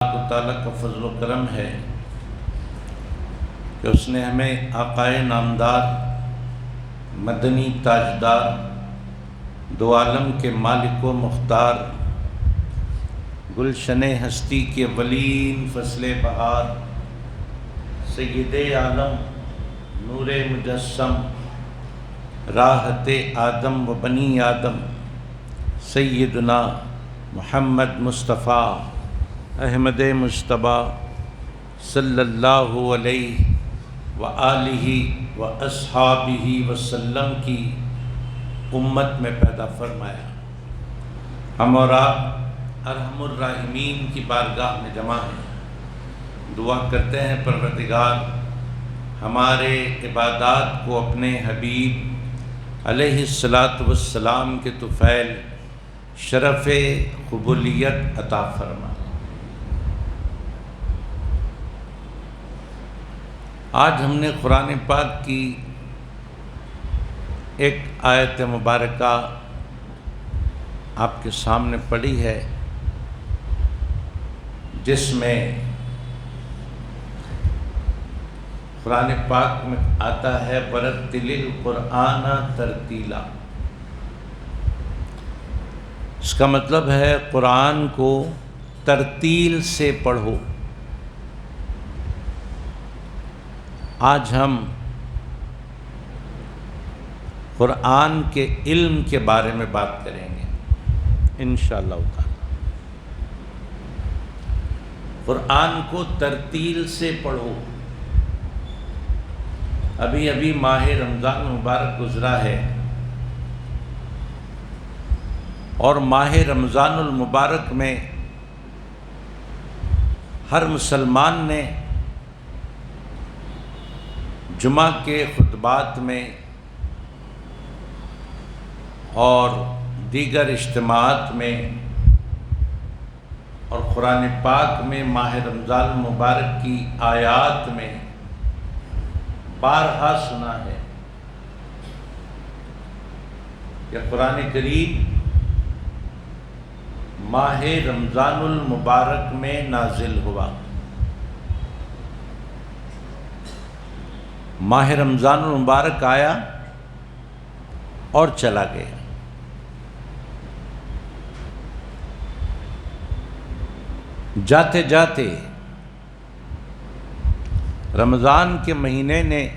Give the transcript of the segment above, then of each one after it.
اللہ تعالیٰ کا فضل و کرم ہے کہ اس نے ہمیں آقائے نامدار مدنی تاجدار دو عالم کے مالک و مختار گلشن ہستی کے ولین فصل بہار سید عالم نور مجسم راحت آدم و بنی آدم سیدنا محمد مصطفیٰ احمد مجتبیٰ صلی اللہ علیہ وآلہ واصحابہ وسلم کی امت میں پیدا فرمایا۔ ہم اور آپ ارحم الراحمین کی بارگاہ میں جمع ہیں، دعا کرتے ہیں پروردگار ہمارے عبادات کو اپنے حبیب علیہ الصلاۃ والسلام کے طفیل شرف قبولیت عطا فرما۔ آج ہم نے قرآن پاک کی ایک آیت مبارکہ آپ کے سامنے پڑھی ہے، جس میں قرآن پاک میں آتا ہے وَرَتِّلِ الْقُرْآنَ تَرْتِیلًا۔ اس کا مطلب ہے قرآن کو ترتیل سے پڑھو۔ آج ہم قرآن کے علم کے بارے میں بات کریں گے انشاءاللہ تعالی۔ قرآن کو ترتیل سے پڑھو۔ ابھی ماہ رمضان مبارک گزرا ہے، اور ماہ رمضان المبارک میں ہر مسلمان نے جمعہ کے خطبات میں اور دیگر اجتماعات میں اور قرآن پاک میں ماہ رمضان المبارک کی آیات میں بارہا سنا ہے کہ قرآن کریم ماہ رمضان المبارک میں نازل ہوا۔ ماہ رمضان المبارک آیا اور چلا گیا۔ جاتے جاتے رمضان کے مہینے نے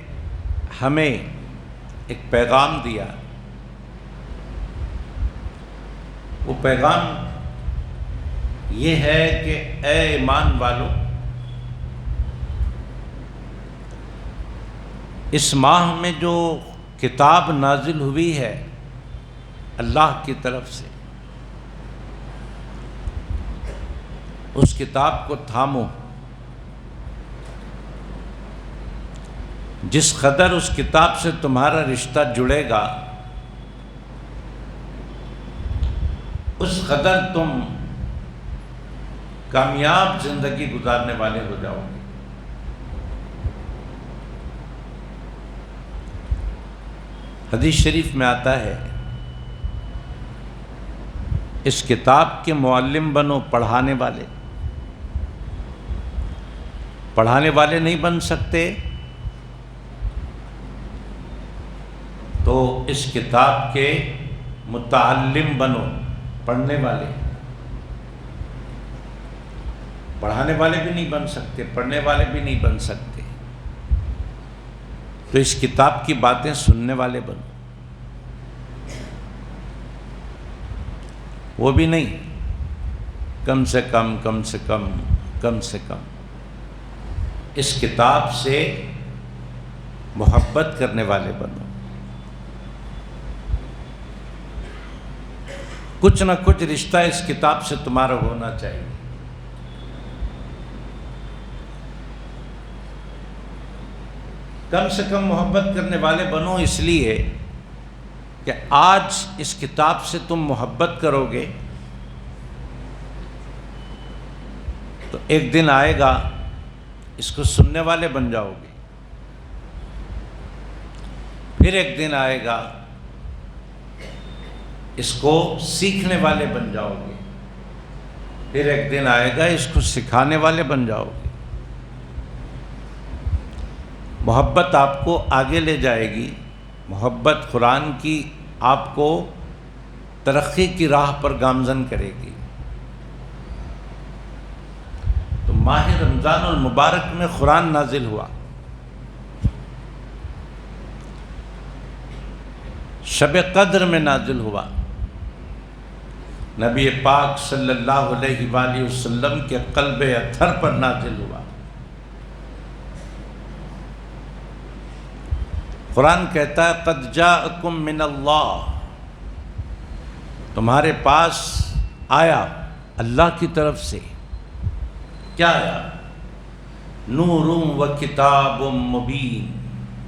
ہمیں ایک پیغام دیا۔ وہ پیغام یہ ہے کہ اے ایمان والو، اس ماہ میں جو کتاب نازل ہوئی ہے اللہ کی طرف سے، اس کتاب کو تھامو۔ جس قدر اس کتاب سے تمہارا رشتہ جڑے گا، اس قدر تم کامیاب زندگی گزارنے والے ہو جاؤ گے۔ حدیث شریف میں آتا ہے اس کتاب کے معلم بنو، پڑھانے والے نہیں بن سکتے تو اس کتاب کے متعلم بنو، پڑھنے والے۔ پڑھانے والے بھی نہیں بن سکتے، پڑھنے والے بھی نہیں بن سکتے، تو اس کتاب کی باتیں سننے والے بنو۔ وہ بھی نہیں، کم سے کم اس کتاب سے محبت کرنے والے بنو۔ کچھ نہ کچھ رشتہ اس کتاب سے تمہارا ہونا چاہیے۔ کم سے کم محبت کرنے والے بنو، اس لیے کہ آج اس کتاب سے تم محبت کرو گے تو ایک دن آئے گا اس کو سننے والے بن جاؤ گے، پھر ایک دن آئے گا اس کو سیکھنے والے بن جاؤ گے، پھر ایک دن آئے گا اس کو سکھانے والے بن جاؤ گے۔ محبت آپ کو آگے لے جائے گی، محبت قرآن کی آپ کو ترقی کی راہ پر گامزن کرے گی۔ تو ماہ رمضان المبارک میں قرآن نازل ہوا، شب قدر میں نازل ہوا، نبی پاک صلی اللہ علیہ وآلہ وسلم کے قلب اطہر پر نازل ہوا۔ قرآن کہتا ہے قد جاءکم من اللہ، تمہارے پاس آیا اللہ کی طرف سے، کیا آیا؟ نور و کتاب مبین،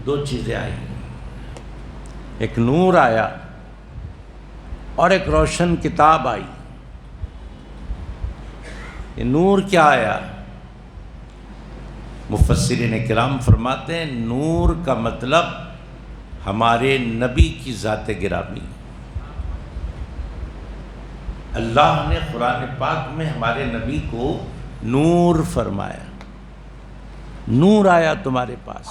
دو چیزیں آئی، ایک نور آیا اور ایک روشن کتاب آئی۔ یہ نور کیا آیا؟ مفسرین کرام فرماتے ہیں نور کا مطلب ہمارے نبی کی ذات گرامی۔ اللہ نے قرآن پاک میں ہمارے نبی کو نور فرمایا، نور آیا تمہارے پاس۔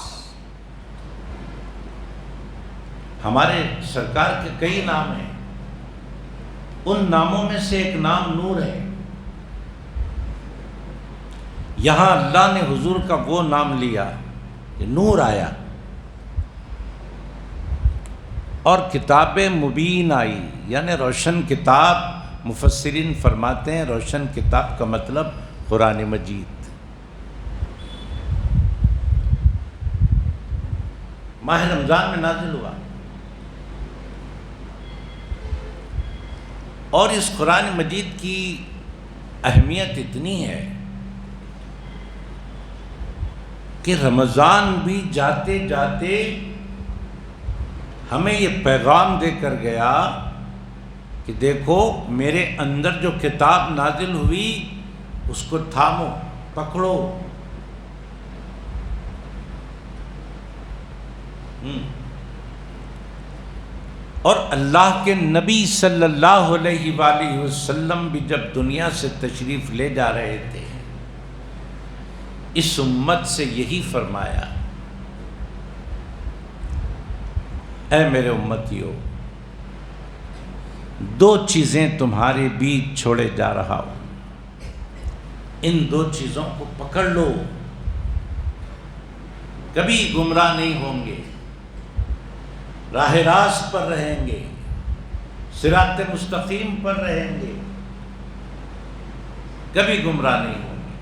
ہمارے سرکار کے کئی نام ہیں، ان ناموں میں سے ایک نام نور ہے۔ یہاں اللہ نے حضور کا وہ نام لیا کہ نور آیا، اور کتاب مبین آئی، یعنی روشن کتاب۔ مفسرین فرماتے ہیں روشن کتاب کا مطلب قرآن مجید۔ ماہ رمضان میں نازل ہوا، اور اس قرآن مجید کی اہمیت اتنی ہے کہ رمضان بھی جاتے جاتے ہمیں یہ پیغام دے کر گیا کہ دیکھو میرے اندر جو کتاب نازل ہوئی اس کو تھامو، پکڑو۔ اور اللہ کے نبی صلی اللہ علیہ وآلہ وسلم بھی جب دنیا سے تشریف لے جا رہے تھے، اس امت سے یہی فرمایا، اے میرے امتیو، دو چیزیں تمہارے بیچ چھوڑے جا رہا ہوں، ان دو چیزوں کو پکڑ لو، کبھی گمراہ نہیں ہوں گے، راہ راست پر رہیں گے، صراط مستقیم پر رہیں گے، کبھی گمراہ نہیں ہوں گے۔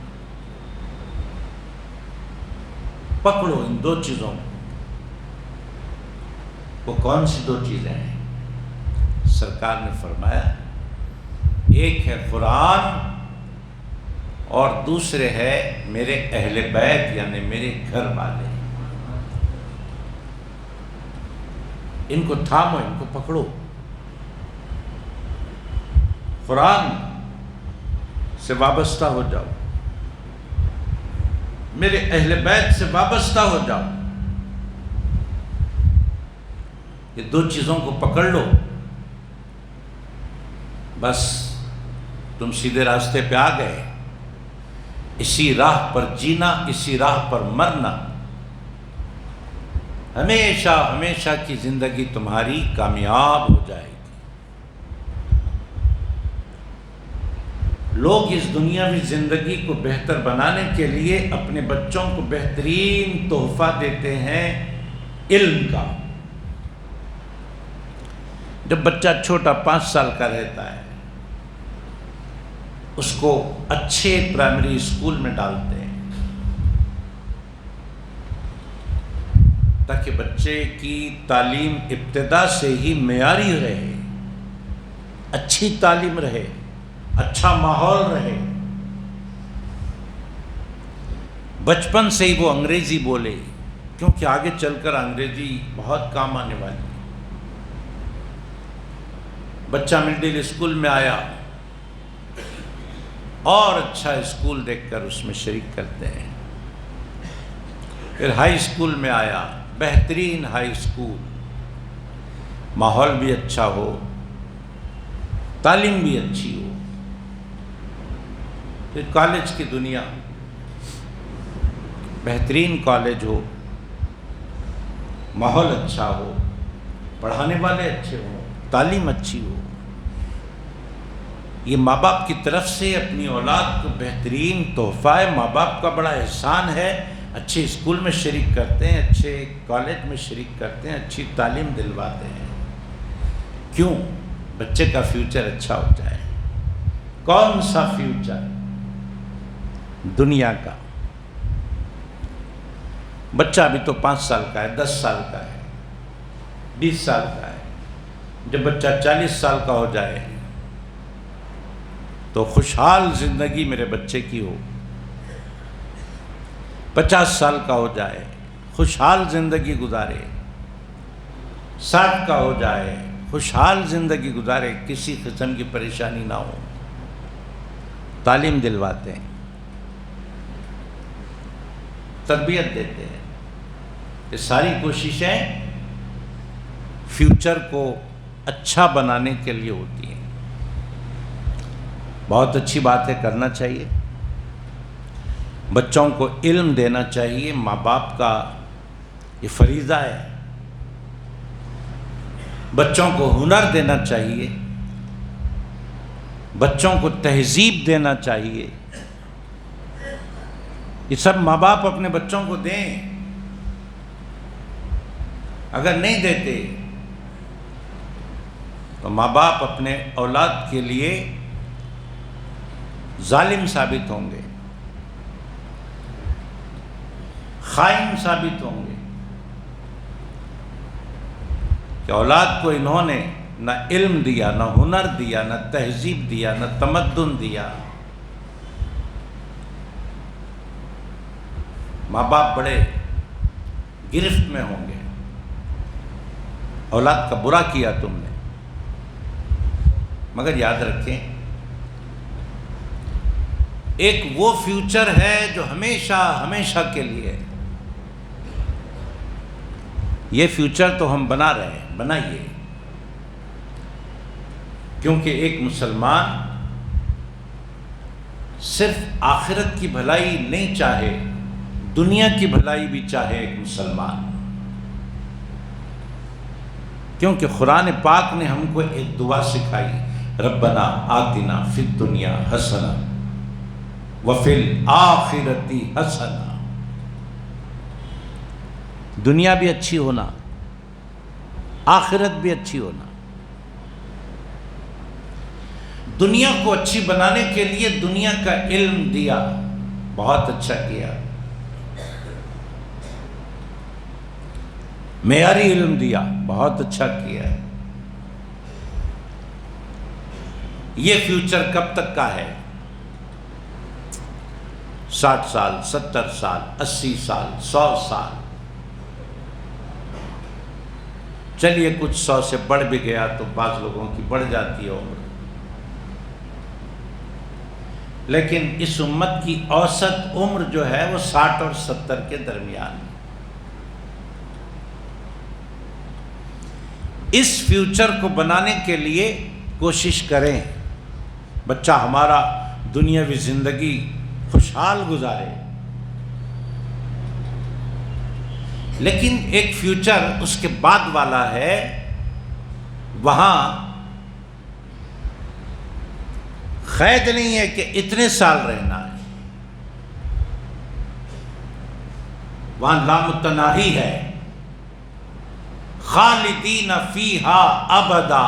پکڑو ان دو چیزوں کو۔ وہ کون سی دو چیزیں ہیں؟ سرکار نے فرمایا ایک ہے قرآن اور دوسرے ہے میرے اہل بیت، یعنی میرے گھر والے۔ ان کو تھامو، ان کو پکڑو۔ قرآن سے وابستہ ہو جاؤ، میرے اہل بیت سے وابستہ ہو جاؤ، یہ دو چیزوں کو پکڑ لو، بس تم سیدھے راستے پہ آ گئے۔ اسی راہ پر جینا، اسی راہ پر مرنا، ہمیشہ ہمیشہ کی زندگی تمہاری کامیاب ہو جائے گی۔ لوگ اس دنیاوی زندگی کو بہتر بنانے کے لیے اپنے بچوں کو بہترین تحفہ دیتے ہیں علم کا۔ جب بچہ چھوٹا 5 سال کا رہتا ہے، اس کو اچھے پرائمری اسکول میں ڈالتے ہیں تاکہ بچے کی تعلیم ابتدا سے ہی معیاری رہے، اچھی تعلیم رہے، اچھا ماحول رہے، بچپن سے ہی وہ انگریزی بولے، کیونکہ آگے چل کر انگریزی بہت کام آنے والی ہے۔ بچہ مڈل اسکول میں آیا اور اچھا اسکول دیکھ کر اس میں شریک کرتے ہیں، پھر ہائی اسکول میں آیا، بہترین ہائی اسکول، ماحول بھی اچھا ہو، تعلیم بھی اچھی ہو، پھر کالج کی دنیا، بہترین کالج ہو، ماحول اچھا ہو، پڑھانے والے اچھے ہوں، تعلیم اچھی ہو، یہ ماں باپ کی طرف سے اپنی اولاد کو بہترین تحفہ ہے، ماں باپ کا بڑا احسان ہے، اچھے اسکول میں شریک کرتے ہیں، اچھے کالج میں شریک کرتے ہیں، اچھی تعلیم دلواتے ہیں۔ کیوں؟ بچے کا فیوچر اچھا ہو جائے۔ کون سا فیوچر؟ دنیا کا۔ بچہ ابھی تو 5 سال کا ہے، 10 سال کا ہے، 20 سال کا ہے۔ جب بچہ 40 سال کا ہو جائے تو خوشحال زندگی میرے بچے کی ہو، 50 سال کا ہو جائے خوشحال زندگی گزارے، 60 کا ہو جائے خوشحال زندگی گزارے، کسی قسم کی پریشانی نہ ہو۔ تعلیم دلواتے ہیں، تربیت دیتے ہیں۔ یہ ساری کوششیں فیوچر کو اچھا بنانے کے لیے ہوتی ہیں۔ بہت اچھی باتیں کرنا چاہیے، بچوں کو علم دینا چاہیے، ماں باپ کا یہ فریضہ ہے۔ بچوں کو ہنر دینا چاہیے، بچوں کو تہذیب دینا چاہیے۔ یہ سب ماں باپ اپنے بچوں کو دیں۔ اگر نہیں دیتے تو ماں باپ اپنے اولاد کے لیے ظالم ثابت ہوں گے، خائن ثابت ہوں گے، کہ اولاد کو انہوں نے نہ علم دیا، نہ ہنر دیا، نہ تہذیب دیا، نہ تمدن دیا۔ ماں باپ بڑے گرفت میں ہوں گے، اولاد کا برا کیا تم نے۔ مگر یاد رکھیں، ایک وہ فیوچر ہے جو ہمیشہ ہمیشہ کے لیے ہے۔ یہ فیوچر تو ہم بنا رہے ہیں، بنائیے، کیونکہ ایک مسلمان صرف آخرت کی بھلائی نہیں چاہے، دنیا کی بھلائی بھی چاہے ایک مسلمان۔ کیونکہ قرآن پاک نے ہم کو ایک دعا سکھائی، ربنا آتنا فی الدنیا حسنہ وفی الآخرۃ حسنہ۔ دنیا بھی اچھی ہونا، آخرت بھی اچھی ہونا۔ دنیا کو اچھی بنانے کے لیے دنیا کا علم دیا، بہت اچھا کیا۔ معیاری علم دیا، بہت اچھا کیا۔ یہ فیوچر کب تک کا ہے؟ 60 سال، 70 سال، 80 سال، 100 سال۔ چلیے کچھ 100 سے بڑھ بھی گیا تو بعض لوگوں کی بڑھ جاتی ہے عمر، لیکن اس امت کی اوسط عمر جو ہے وہ 60 اور 70 کے درمیان ہے۔ اس فیوچر کو بنانے کے لیے کوشش کریں، بچہ ہمارا دنیاوی زندگی خوشحال گزارے، لیکن ایک فیوچر اس کے بعد والا ہے، وہاں قید نہیں ہے کہ اتنے سال رہنا ہے، وہاں لامتناہی ہے، خالدین فیہا ابدا۔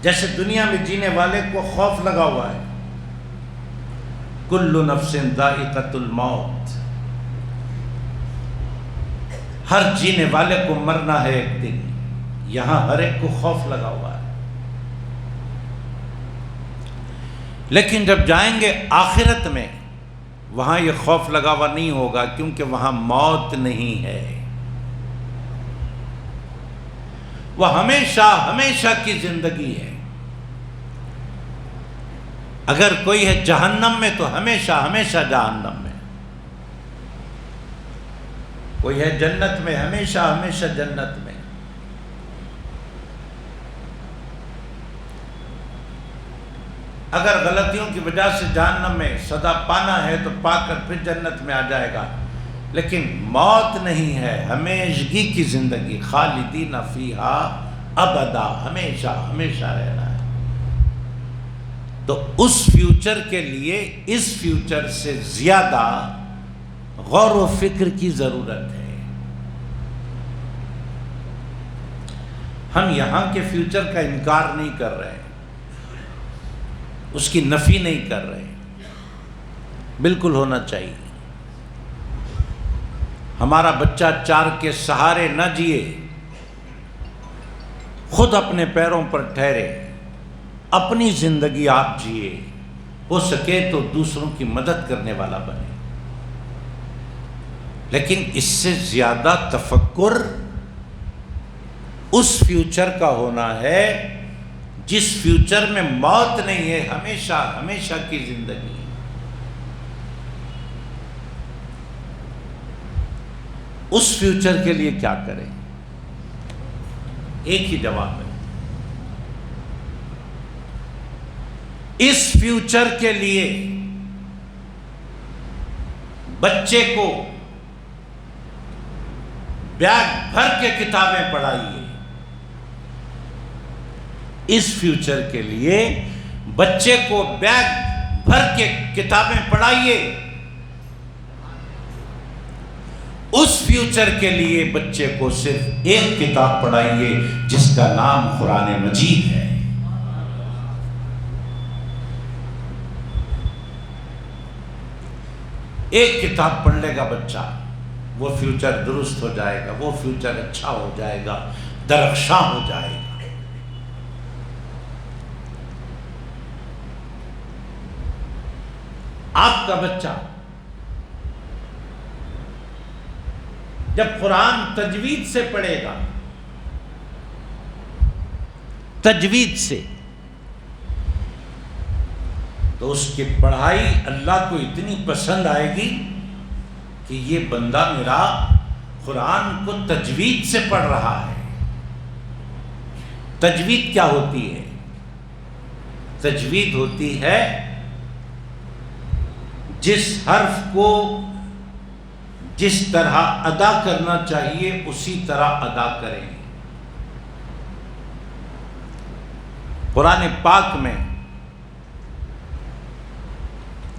جیسے دنیا میں جینے والے کو خوف لگا ہوا ہے، کل نفس ذائقۃ الموت، ہر جینے والے کو مرنا ہے ایک دن، یہاں ہر ایک کو خوف لگا ہوا ہے۔ لیکن جب جائیں گے آخرت میں، وہاں یہ خوف لگا ہوا نہیں ہوگا، کیونکہ وہاں موت نہیں ہے، وہ ہمیشہ ہمیشہ کی زندگی ہے۔ اگر کوئی ہے جہنم میں تو ہمیشہ ہمیشہ جہنم میں، کوئی ہے جنت میں ہمیشہ ہمیشہ جنت میں۔ اگر غلطیوں کی وجہ سے جہنم میں سزا پانا ہے تو پا کر پھر جنت میں آ جائے گا، لیکن موت نہیں ہے، ہمیشگی کی زندگی، خالدین فیہا ابدا، ہمیشہ ہمیشہ رہنا ہے۔ تو اس فیوچر کے لیے اس فیوچر سے زیادہ غور و فکر کی ضرورت ہے۔ ہم یہاں کے فیوچر کا انکار نہیں کر رہے، اس کی نفی نہیں کر رہے، بالکل ہونا چاہیے۔ ہمارا بچہ چار کے سہارے نہ جیے، خود اپنے پیروں پر ٹھہرے، اپنی زندگی آپ جیے، ہو سکے تو دوسروں کی مدد کرنے والا بنے، لیکن اس سے زیادہ تفکر اس فیوچر کا ہونا ہے جس فیوچر میں موت نہیں ہے، ہمیشہ ہمیشہ کی زندگی ہے۔ اس فیوچر کے لیے کیا کریں؟ ایک ہی جواب ہے، اس فیوچر کے لیے بچے کو بیگ بھر کے کتابیں پڑھائیے۔ اس فیوچر کے لیے بچے کو بیگ بھر کے کتابیں پڑھائیے۔ اس فیوچر کے لیے بچے کو صرف ایک کتاب پڑھائیے جس کا نام قرآن مجید ہے۔ ایک کتاب پڑھ لے گا بچہ، وہ فیوچر درست ہو جائے گا، وہ فیوچر اچھا ہو جائے گا، درخشاں ہو جائے گا۔ آپ کا بچہ جب قرآن تجوید سے پڑھے گا، تجوید سے، تو اس کی پڑھائی اللہ کو اتنی پسند آئے گی کہ یہ بندہ میرا قرآن کو تجوید سے پڑھ رہا ہے۔ تجوید کیا ہوتی ہے؟ تجوید ہوتی ہے جس حرف کو جس طرح ادا کرنا چاہیے اسی طرح ادا کریں۔ قرآن پاک میں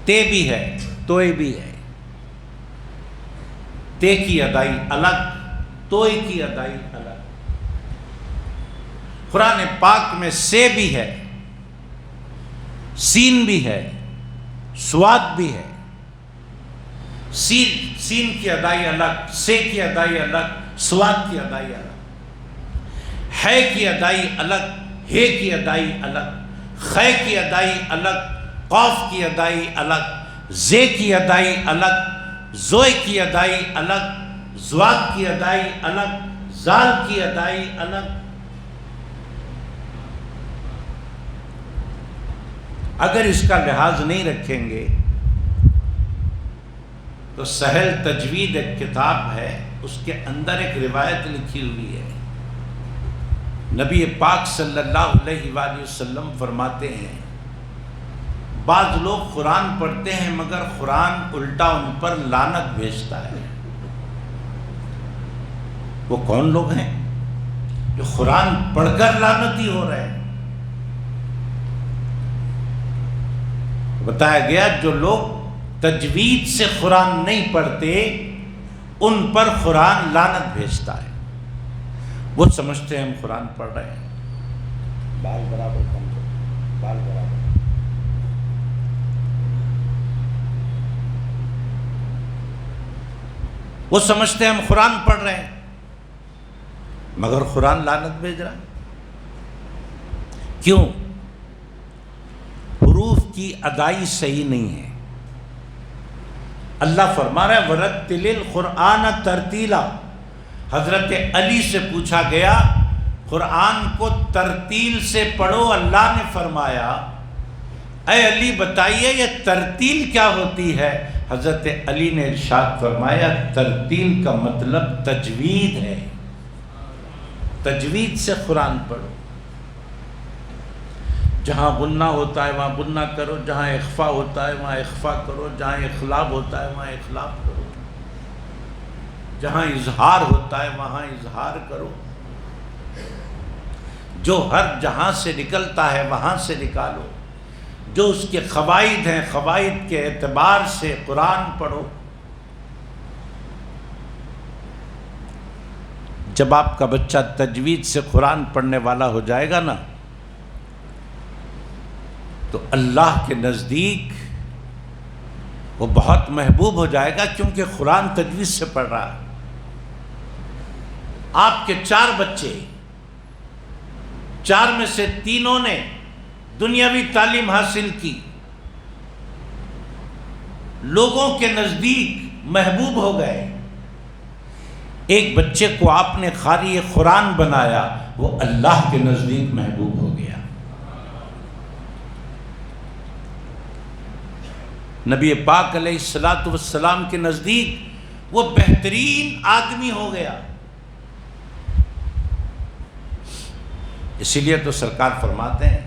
تے بھی ہے، توئے بھی ہے، تے کی ادائی الگ، توئے کی ادائی الگ۔ قرآن پاک میں سے بھی ہے، سین بھی ہے، سواد بھی ہے۔ سین کی ادائی الگ، سے کی ادائی الگ، سواد کی ادائی الگ، ہے کی ادائی الگ، ہے کی ادائی الگ، خے کی ادائی الگ، قاف کی ادائی الگ، زے کی ادائی الگ، زوئے کی ادائی الگ، زواد کی ادائی الگ، زال کی ادائی الگ۔ اگر اس کا لحاظ نہیں رکھیں گے تو سہل تجوید ایک کتاب ہے، اس کے اندر ایک روایت لکھی ہوئی ہے۔ نبی پاک صلی اللہ علیہ وآلہ وسلم فرماتے ہیں بعض لوگ قرآن پڑھتے ہیں مگر قرآن الٹا ان پر لعنت بھیجتا ہے۔ وہ کون لوگ ہیں جو قرآن پڑھ کر لعنتی ہو رہے ہیں؟ بتایا گیا جو لوگ تجوید سے قرآن نہیں پڑھتے ان پر قرآن لعنت بھیجتا ہے۔ وہ سمجھتے ہیں ہم قرآن پڑھ رہے ہیں، بال برابر کم کرو، بال برابر۔ وہ سمجھتے ہیں ہم قرآن پڑھ رہے ہیں مگر قرآن لعنت بھیج رہا ہے۔ کیوں؟ حروف کی ادائی صحیح نہیں ہے۔ اللہ فرما رہا ہے وَرَتِّلِ الْقُرْآنَ تَرْتِيلًا۔ حضرت علی سے پوچھا گیا قرآن کو ترتیل سے پڑھو، اللہ نے فرمایا اے علی بتائیے یہ ترتیل کیا ہوتی ہے؟ حضرت علی نے ارشاد فرمایا ترتیل کا مطلب تجوید ہے، تجوید سے قرآن پڑھو۔ جہاں غنہ ہوتا ہے وہاں غنہ کرو، جہاں اخفا ہوتا ہے وہاں اخفا کرو، جہاں اخلاب ہوتا ہے وہاں اخلاب کرو، جہاں اظہار ہوتا ہے وہاں اظہار کرو، جو ہر جہاں سے نکلتا ہے وہاں سے نکالو، جو اس کے قواعد ہیں قواعد کے اعتبار سے قرآن پڑھو۔ جب آپ کا بچہ تجوید سے قرآن پڑھنے والا ہو جائے گا نا تو اللہ کے نزدیک وہ بہت محبوب ہو جائے گا، کیونکہ قرآن تجوید سے پڑھ رہا ہے۔ آپ کے 4 بچے، 4 میں سے 3 نے دنیاوی تعلیم حاصل کی، لوگوں کے نزدیک محبوب ہو گئے۔ ایک بچے کو آپ نے قاری قرآن بنایا، وہ اللہ کے نزدیک محبوب ہو گیا۔ نبی پاک علیہ الصلوۃ والسلام کے نزدیک وہ بہترین آدمی ہو گیا۔ اسی لیے تو سرکار فرماتے ہیں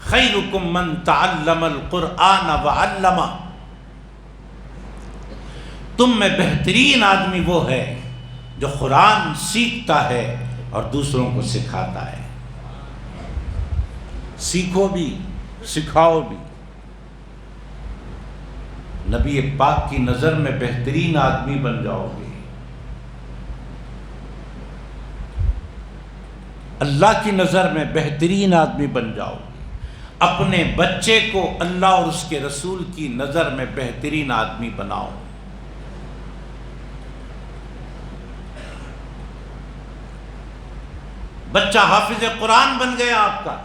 خیرکم من تعلم القرآن وعلمہ، تم میں بہترین آدمی وہ ہے جو قرآن سیکھتا ہے اور دوسروں کو سکھاتا ہے۔ سیکھو بھی سکھاؤ بھی۔ نبی پاک کی نظر میں بہترین آدمی بن جاؤ گے، اللہ کی نظر میں بہترین آدمی بن جاؤ گے۔ اپنے بچے کو اللہ اور اس کے رسول کی نظر میں بہترین آدمی بناؤ۔ بچہ حافظ قرآن بن گیا آپ کا،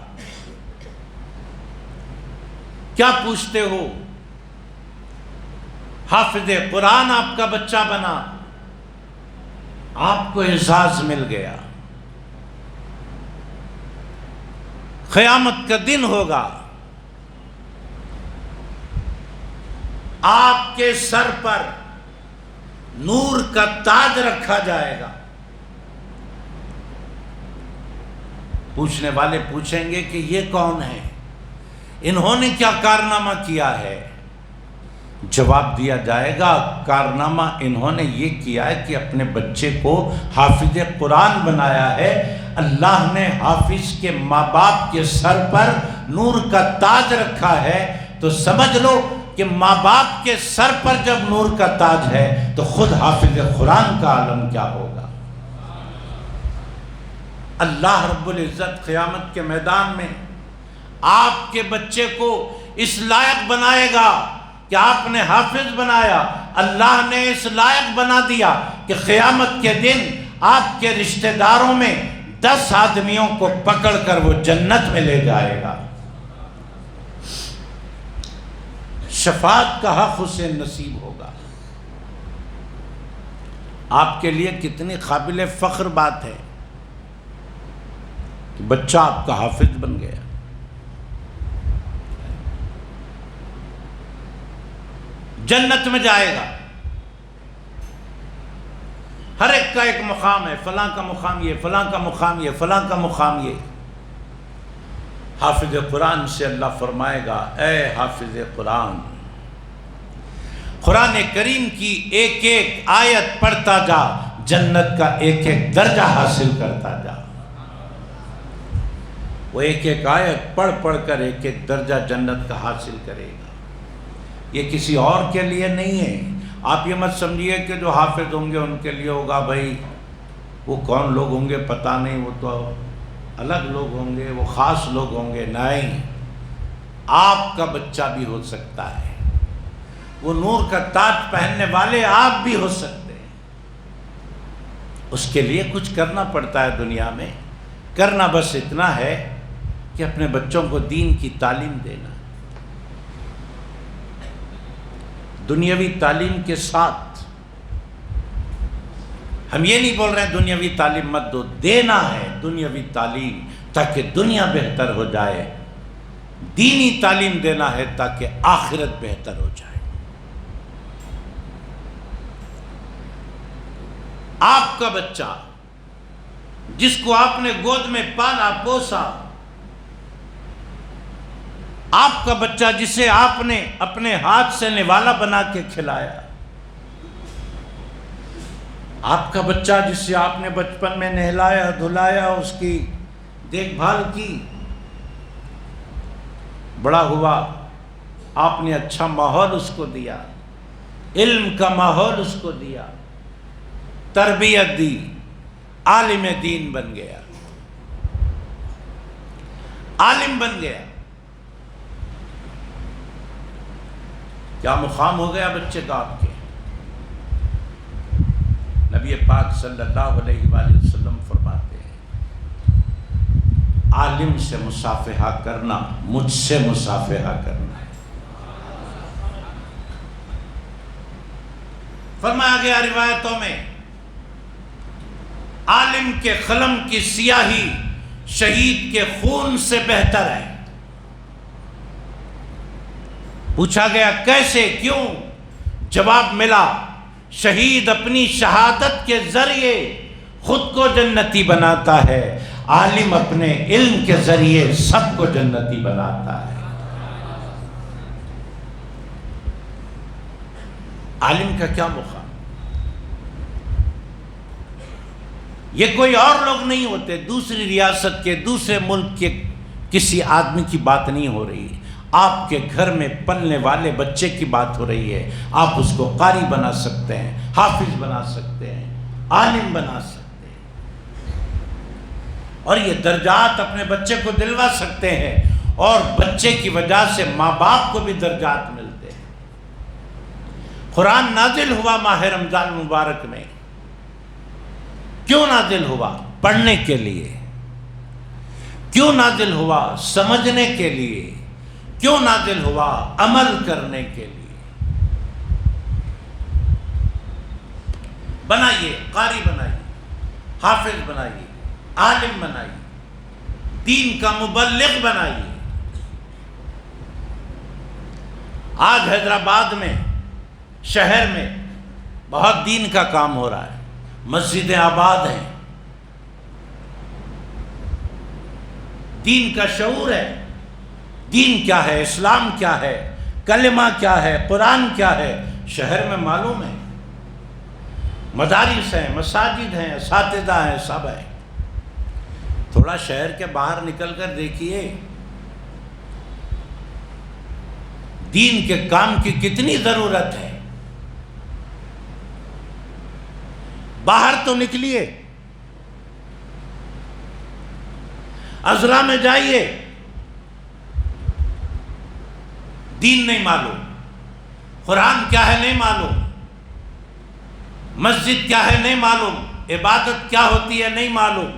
کیا پوچھتے ہو؟ حافظ قرآن آپ کا بچہ بنا، آپ کو اعزاز مل گیا۔ قیامت کا دن ہوگا، آپ کے سر پر نور کا تاج رکھا جائے گا۔ پوچھنے والے پوچھیں گے کہ یہ کون ہے، انہوں نے کیا کارنامہ کیا ہے؟ جواب دیا جائے گا کارنامہ انہوں نے یہ کیا ہے کہ اپنے بچے کو حافظ قرآن بنایا ہے۔ اللہ نے حافظ کے ماں باپ کے سر پر نور کا تاج رکھا ہے، تو سمجھ لو کہ ماں باپ کے سر پر جب نور کا تاج ہے تو خود حافظ قرآن کا عالم کیا ہوگا۔ اللہ رب العزت قیامت کے میدان میں آپ کے بچے کو اس لائق بنائے گا کہ آپ نے حافظ بنایا، اللہ نے اس لائق بنا دیا کہ قیامت کے دن آپ کے رشتہ داروں میں 10 آدمیوں کو پکڑ کر وہ جنت میں لے جائے گا۔ شفاعت کا حق اسے نصیب ہوگا۔ آپ کے لیے کتنی قابل فخر بات ہے کہ بچہ آپ کا حافظ بن گیا۔ جنت میں جائے گا، ہر ایک کا ایک مقام ہے، فلاں کا مقام یہ، فلاں کا مقام یہ، فلاں کا مقام یہ۔ حافظ قرآن سے اللہ فرمائے گا اے حافظ قرآن، قرآن کریم کی ایک ایک آیت پڑھتا جا، جنت کا ایک ایک درجہ حاصل کرتا جا۔ وہ ایک ایک آیت پڑھ پڑھ کر ایک ایک درجہ جنت کا حاصل کرے گا۔ یہ کسی اور کے لیے نہیں ہے۔ آپ یہ مت سمجھیے کہ جو حافظ ہوں گے ان کے لیے ہوگا، بھائی وہ کون لوگ ہوں گے پتہ نہیں، وہ تو الگ لوگ ہوں گے، وہ خاص لوگ ہوں گے۔ نہیں، آپ کا بچہ بھی ہو سکتا ہے، وہ نور کا تاج پہننے والے آپ بھی ہو سکتے ہیں۔ اس کے لیے کچھ کرنا پڑتا ہے دنیا میں، کرنا بس اتنا ہے کہ اپنے بچوں کو دین کی تعلیم دینا۔ دنیاوی تعلیم کے ساتھ ہم یہ نہیں بول رہے ہیں دنیاوی تعلیم مت دو، دینا ہے دنیاوی تعلیم تاکہ دنیا بہتر ہو جائے، دینی تعلیم دینا ہے تاکہ آخرت بہتر ہو جائے۔ آپ کا بچہ جس کو آپ نے گود میں پالا پوسا، آپ کا بچہ جسے آپ نے اپنے ہاتھ سے نوالا بنا کے کھلایا، آپ کا بچہ جسے آپ نے بچپن میں نہلایا دھلایا، اس کی دیکھ بھال کی، بڑا ہوا، آپ نے اچھا ماحول اس کو دیا، علم کا ماحول اس کو دیا، تربیت دی، عالم دین بن گیا، عالم بن گیا، کیا مقام ہو گیا بچے کا آپ کے؟ نبی پاک صلی اللہ علیہ وآلہ وسلم فرماتے ہیں عالم سے مصافحہ کرنا مجھ سے مصافحہ کرنا ہے۔ فرمایا گیا روایتوں میں عالم کے قلم کی سیاہی شہید کے خون سے بہتر ہے۔ پوچھا گیا کیسے، کیوں؟ جواب ملا شہید اپنی شہادت کے ذریعے خود کو جنتی بناتا ہے، عالم اپنے علم کے ذریعے سب کو جنتی بناتا ہے۔ عالم کا کیا مقام؟ یہ کوئی اور لوگ نہیں ہوتے، دوسری ریاست کے، دوسرے ملک کے کسی آدمی کی بات نہیں ہو رہی، آپ کے گھر میں پلنے والے بچے کی بات ہو رہی ہے۔ آپ اس کو قاری بنا سکتے ہیں، حافظ بنا سکتے ہیں، عالم بنا سکتے ہیں، اور یہ درجات اپنے بچے کو دلوا سکتے ہیں، اور بچے کی وجہ سے ماں باپ کو بھی درجات ملتے ہیں۔ قرآن نازل ہوا ماہ رمضان مبارک میں، کیوں نازل ہوا؟ پڑھنے کے لیے۔ کیوں نازل ہوا؟ سمجھنے کے لیے۔ کیوں نازل ہوا؟ عمل کرنے کے لیے۔ بنائیے، قاری بنائیے، حافظ بنائیے، عالم بنائیے، دین کا مبلغ بنائیے۔ آج حیدرآباد میں، شہر میں بہت دین کا کام ہو رہا ہے، مسجدیں آباد ہیں، دین کا شعور ہے، دین کیا ہے، اسلام کیا ہے، کلمہ کیا ہے، قرآن کیا ہے، شہر میں معلوم ہے، مدارس ہیں، مساجد ہیں، اساتذہ ہیں، سب ہیں۔ تھوڑا شہر کے باہر نکل کر دیکھیے، دین کے کام کی کتنی ضرورت ہے۔ باہر تو نکلیے، اضلاع میں جائیے، دین نہیں معلوم، قرآن کیا ہے نہیں معلوم، مسجد کیا ہے نہیں معلوم، عبادت کیا ہوتی ہے نہیں معلوم۔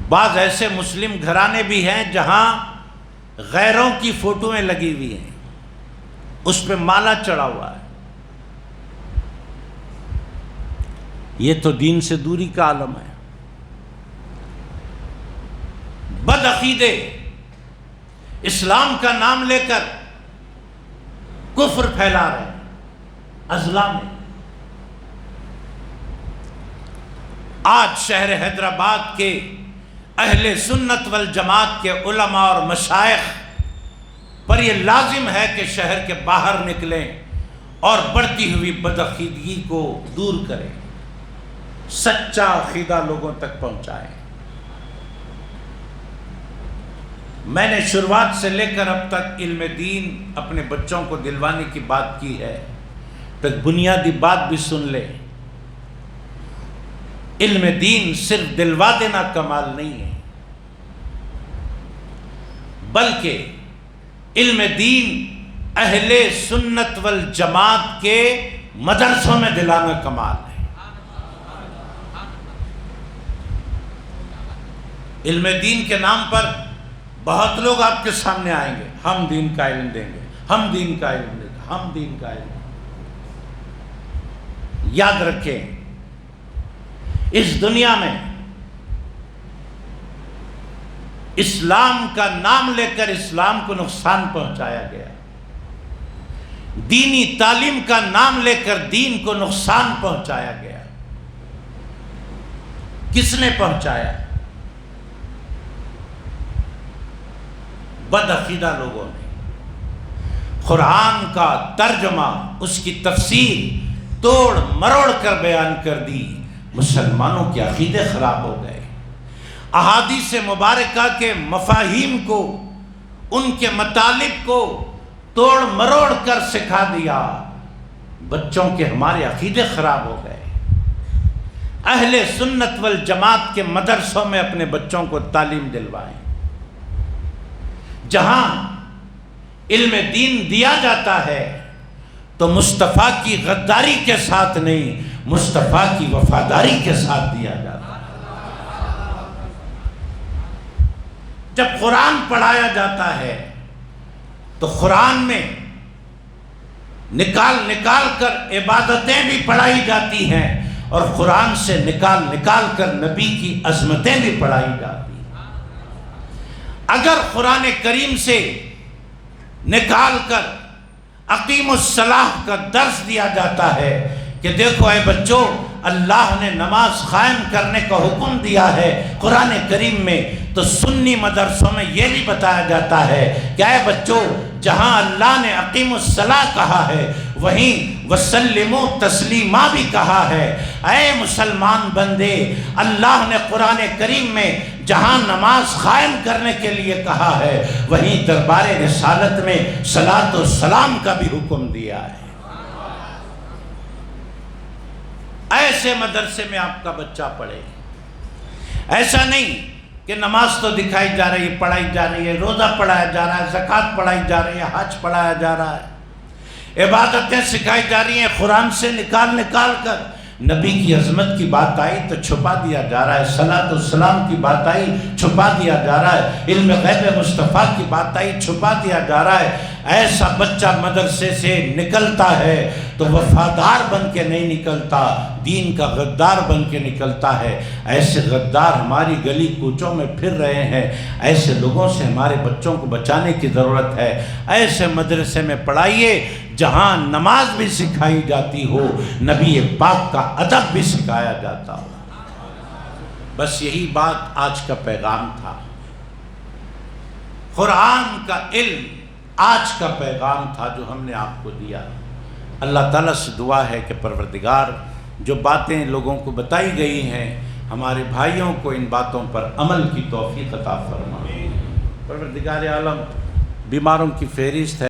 بعض ایسے مسلم گھرانے بھی ہیں جہاں غیروں کی فوٹویں لگی ہوئی ہیں، اس پہ مالا چڑھا ہوا ہے۔ یہ تو دین سے دوری کا عالم ہے۔ بد عقیدے اسلام کا نام لے کر کفر پھیلا رہے ہیں اضلاع میں۔ آج شہر حیدرآباد کے اہل سنت والجماعت کے علماء اور مشائخ پر یہ لازم ہے کہ شہر کے باہر نکلیں اور بڑھتی ہوئی بدعقیدگی کو دور کریں، سچا عقیدہ لوگوں تک پہنچائیں۔ میں نے شروعات سے لے کر اب تک علم دین اپنے بچوں کو دلوانے کی بات کی ہے، تو ایک بنیادی بات بھی سن لیں، علم دین صرف دلوا دینا کمال نہیں ہے، بلکہ علم دین اہل سنت والجماعت کے مدرسوں میں دلانا کمال ہے۔ علم دین کے نام پر بہت لوگ آپ کے سامنے آئیں گے، ہم دین کا علم دیں گے، ہم دین کا علم دیں گے، ہم دین کا علم۔ یاد رکھیں، اس دنیا میں اسلام کا نام لے کر اسلام کو نقصان پہنچایا گیا، دینی تعلیم کا نام لے کر دین کو نقصان پہنچایا گیا۔ کس نے پہنچایا؟ بدعقیدہ لوگوں نے قرآن کا ترجمہ، اس کی تفسیر توڑ مروڑ کر بیان کر دی، مسلمانوں کے عقیدے خراب ہو گئے، احادیث مبارکہ کے مفاہیم کو، ان کے مطالب کو توڑ مروڑ کر سکھا دیا، بچوں کے ہمارے عقیدے خراب ہو گئے۔ اہل سنت والجماعت کے مدرسوں میں اپنے بچوں کو تعلیم دلوائیں، جہاں علم دین دیا جاتا ہے تو مصطفیٰ کی غداری کے ساتھ نہیں، مصطفیٰ کی وفاداری کے ساتھ دیا جاتا ہے۔ جب قرآن پڑھایا جاتا ہے تو قرآن میں نکال نکال کر عبادتیں بھی پڑھائی جاتی ہیں، اور قرآن سے نکال نکال کر نبی کی عظمتیں بھی پڑھائی جاتی ہیں۔ اگر قرآن کریم سے نکال کر اقیم الصلاۃ کا درس دیا جاتا ہے کہ دیکھو اے بچوں، اللہ نے نماز قائم کرنے کا حکم دیا ہے قرآن کریم میں، تو سنی مدرسوں میں یہ بھی بتایا جاتا ہے کہ اے بچوں، جہاں اللہ نے اقیم الصلاۃ کہا ہے وہیں وسلموا تسلیما بھی کہا ہے۔ اے مسلمان بندے، اللہ نے قرآن کریم میں جہاں نماز قائم کرنے کے لیے کہا ہے وہیں دربار رسالت میں صلاۃ و سلام کا بھی حکم دیا ہے۔ ایسے مدرسے میں آپ کا بچہ پڑھے، ایسا نہیں کہ نماز تو دکھائی جا رہی ہے، پڑھائی جا رہی ہے، روزہ پڑھایا جا رہا ہے، زکوٰۃ پڑھائی جا رہی ہے، حج پڑھایا جا رہا ہے، عبادتیں سکھائی جا رہی ہیں، قرآن سے نکال نکال کر نبی کی عظمت کی بات آئی تو چھپا دیا جا رہا ہے، صلاۃ والسلام کی بات آئی چھپا دیا جا رہا ہے، علم غیب مصطفیٰ کی بات آئی چھپا دیا جا رہا ہے۔ ایسا بچہ مدرسے سے نکلتا ہے تو وفادار بن کے نہیں نکلتا، دین کا غدار بن کے نکلتا ہے۔ ایسے غدار ہماری گلی کوچوں میں پھر رہے ہیں، ایسے لوگوں سے ہمارے بچوں کو بچانے کی ضرورت ہے۔ ایسے مدرسے میں پڑھائیے جہاں نماز بھی سکھائی جاتی ہو، نبی پاک کا ادب بھی سکھایا جاتا ہو۔ بس یہی بات آج کا پیغام تھا، قرآن کا علم آج کا پیغام تھا جو ہم نے آپ کو دیا۔ اللہ تعالیٰ سے دعا ہے کہ پروردگار جو باتیں لوگوں کو بتائی گئی ہیں، ہمارے بھائیوں کو ان باتوں پر عمل کی توفیق عطا فرما۔ پروردگار عالم بیماروں کی فہرست ہے۔